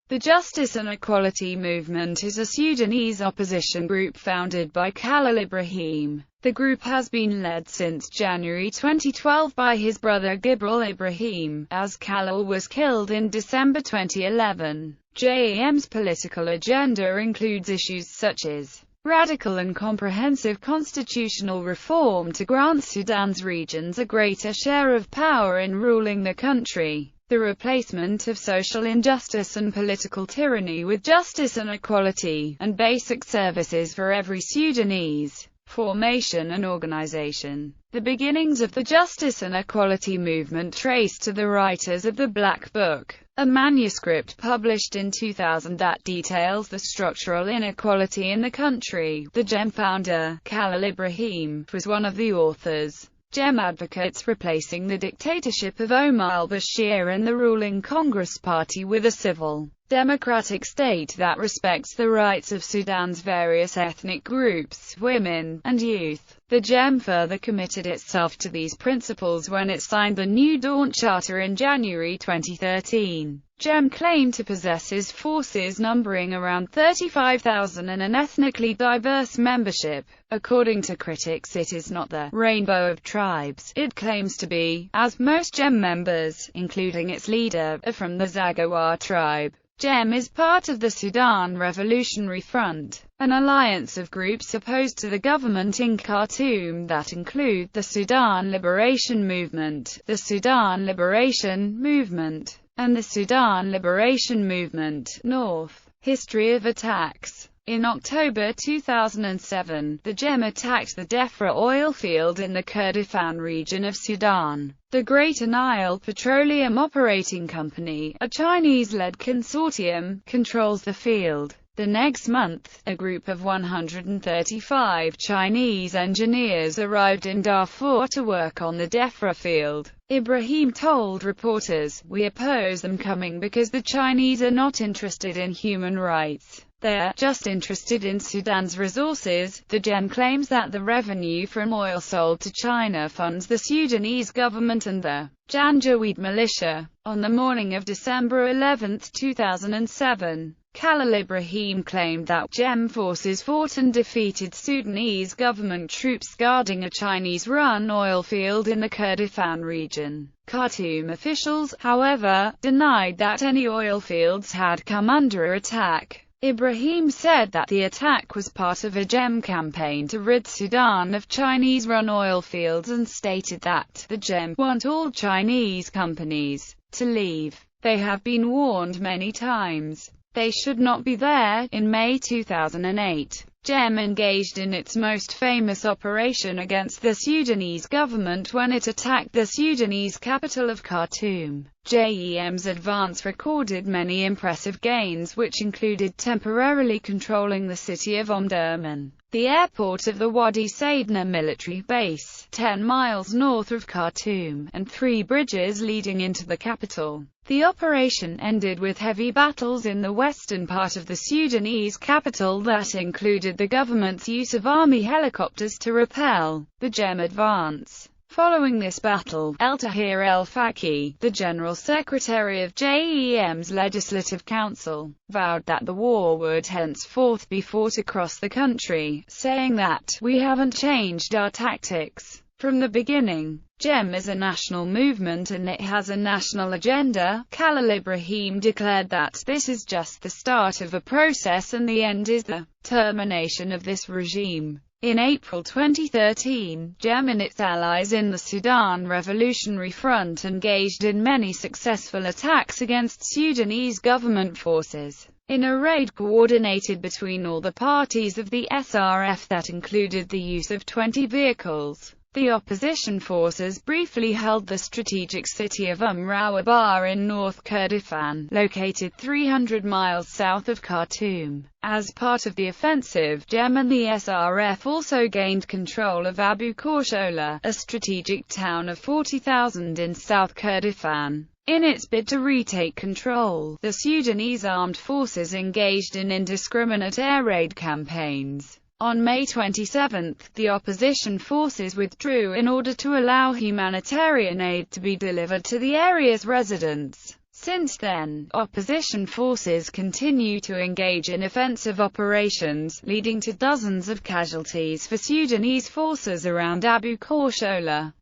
The Justice and Equality Movement is a Sudanese opposition group founded by Khalil Ibrahim. The group has been led since January 2012 by his brother Gibril Ibrahim, as Khalil was killed in December 2011. JEM's political agenda includes issues such as radical and comprehensive constitutional reform to grant Sudan's regions a greater share of power in ruling the country, the replacement of social injustice and political tyranny with justice and equality, and basic services for every Sudanese. Formation and organization. The beginnings of the Justice and Equality movement trace to the writers of the Black Book, a manuscript published in 2000 that details the structural inequality in the country. The JEM founder, Khalil Ibrahim, was one of the authors. JEM advocates replacing the dictatorship of Omar al-Bashir and the ruling Congress Party with a civil, democratic state that respects the rights of Sudan's various ethnic groups, women, and youth. The JEM further committed itself to these principles when it signed the New Dawn Charter in January 2013. JEM claimed to possess its forces numbering around 35,000 and an ethnically diverse membership. According to critics, it is not the rainbow of tribes it claims to be, as most JEM members, including its leader, are from the Zaghawa tribe. JEM is part of the Sudan Revolutionary Front, an alliance of groups opposed to the government in Khartoum that include the Sudan Liberation Movement, the Sudan Liberation Movement, and the Sudan Liberation Movement North. History of attacks. In October 2007, the JEM attacked the Defra oil field in the Kurdistan region of Sudan. The Greater Nile Petroleum Operating Company, a Chinese-led consortium, controls the field. The next month, a group of 135 Chinese engineers arrived in Darfur to work on the Defra field. Ibrahim told reporters, "We oppose them coming because the Chinese are not interested in human rights. They're just interested in Sudan's resources." The JEM claims that the revenue from oil sold to China funds the Sudanese government and the Janjaweed militia. On the morning of December 11, 2007, Khalil Ibrahim claimed that JEM forces fought and defeated Sudanese government troops guarding a Chinese-run oil field in the Kurdistan region. Khartoum officials, however, denied that any oil fields had come under attack. Ibrahim said that the attack was part of a JEM campaign to rid Sudan of Chinese-run oil fields and stated that the JEM want all Chinese companies to leave. They have been warned many times. They should not be there. In May 2008, JEM engaged in its most famous operation against the Sudanese government when it attacked the Sudanese capital of Khartoum. JEM's advance recorded many impressive gains, which included temporarily controlling the city of Omdurman, the airport of the Wadi Sadna military base, 10 miles north of Khartoum, and 3 bridges leading into the capital. The operation ended with heavy battles in the western part of the Sudanese capital that included the government's use of army helicopters to repel the JEM advance. Following this battle, El-Tahir El-Faki, the General Secretary of JEM's Legislative Council, vowed that the war would henceforth be fought across the country, saying that, "We haven't changed our tactics from the beginning. JEM is a national movement and it has a national agenda." Khalil Ibrahim declared that this is just the start of a process and the end is the termination of this regime. In April 2013, JEM and its allies in the Sudan Revolutionary Front engaged in many successful attacks against Sudanese government forces, in a raid coordinated between all the parties of the SRF that included the use of 20 vehicles. The opposition forces briefly held the strategic city of Rawaba in North Kurdistan, located 300 miles south of Khartoum. As part of the offensive, JEM and the SRF also gained control of Abu Korshola, a strategic town of 40,000 in South Kurdistan. In its bid to retake control, the Sudanese armed forces engaged in indiscriminate air raid campaigns. On May 27, the opposition forces withdrew in order to allow humanitarian aid to be delivered to the area's residents. Since then, opposition forces continue to engage in offensive operations, leading to dozens of casualties for Sudanese forces around Abu Korshola.